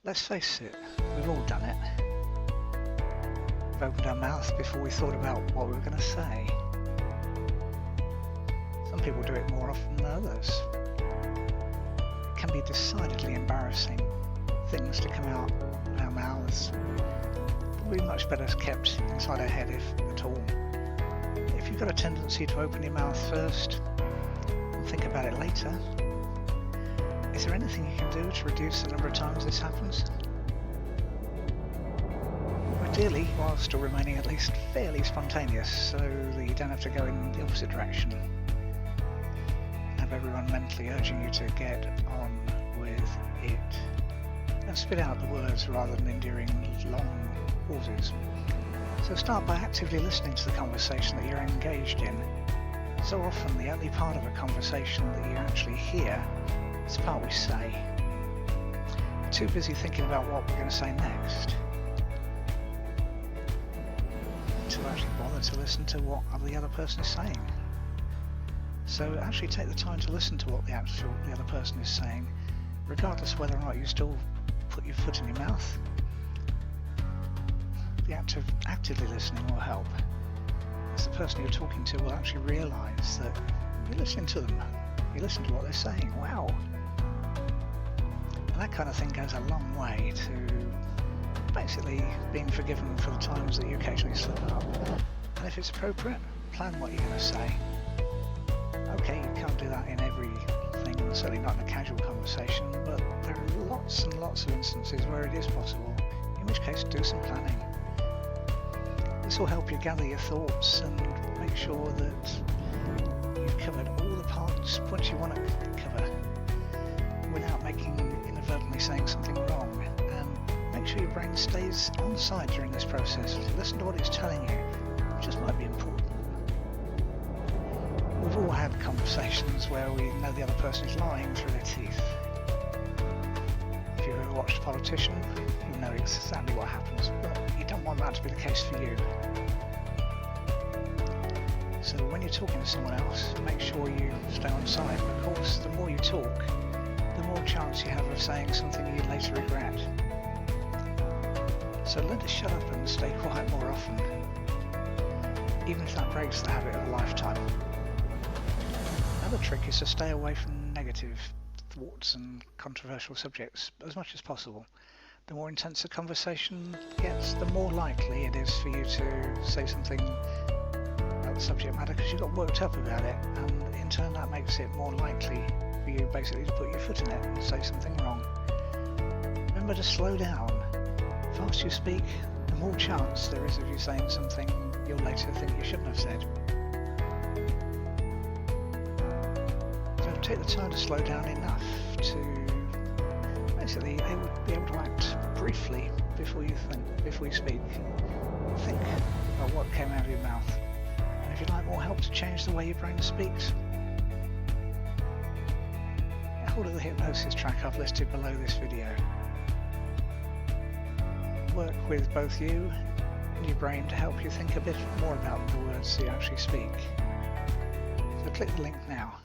Let's face it, we've all done it. We've opened our mouth before we thought about what we were going to say. Some people do it more often than others. It can be decidedly embarrassing, things to come out of our mouths. Probably much better kept inside our head, if at all. If you've got a tendency to open your mouth first and think about it later, is there anything you can do to reduce the number of times this happens? Ideally, while still remaining at least fairly spontaneous, so that you don't have to go in the opposite direction. Have everyone mentally urging you to get on with it. And spit out the words rather than enduring long pauses. So start by actively listening to the conversation that you're engaged in. So often the only part of a conversation that you actually hear is the part we say. We're too busy thinking about what we're going to say next to actually bother to listen to what the other person is saying. So actually take the time to listen to what the other person is saying, regardless of whether or not you still put your foot in your mouth. The act of actively listening will help, as the person you're talking to will actually realise that you're listening to them, you listen to what they're saying. Wow! And that kind of thing goes a long way to basically being forgiven for the times that you occasionally slip up. And if it's appropriate, plan what you're going to say. Okay, you can't do that in everything, certainly not in a casual conversation, but there are lots and lots of instances where it is possible, in which case do some planning. This will help you gather your thoughts and make sure that you've covered all the points you want to cover without inadvertently saying something wrong. And make sure your brain stays on side during this process. Listen to what it's telling you, which just might be important. We've all had conversations where we know the other person is lying through their teeth. If you've ever watched a politician, you know exactly what happens, but you don't want that to be the case for you. So when you're talking to someone else, make sure you stay on side. Of course, the more you talk, the more chance you have of saying something you later regret. So learn to shut up and stay quiet more often, even if that breaks the habit of a lifetime. Another trick is to stay away from negative thoughts and controversial subjects as much as possible. The more intense a conversation gets, the more likely it is for you to say something about the subject matter because you got worked up about it, and in turn that makes it more likely for you basically to put your foot in it and say something wrong. Remember to slow down. The faster you speak, the more chance there is of you saying something you'll later think you shouldn't have said. Take the time to slow down enough to basically be able to act briefly before you speak. Think about what came out of your mouth. And if you'd like more help to change the way your brain speaks, get hold of the hypnosis track I've listed below this video. Work with both you and your brain to help you think a bit more about the words you actually speak. So click the link now.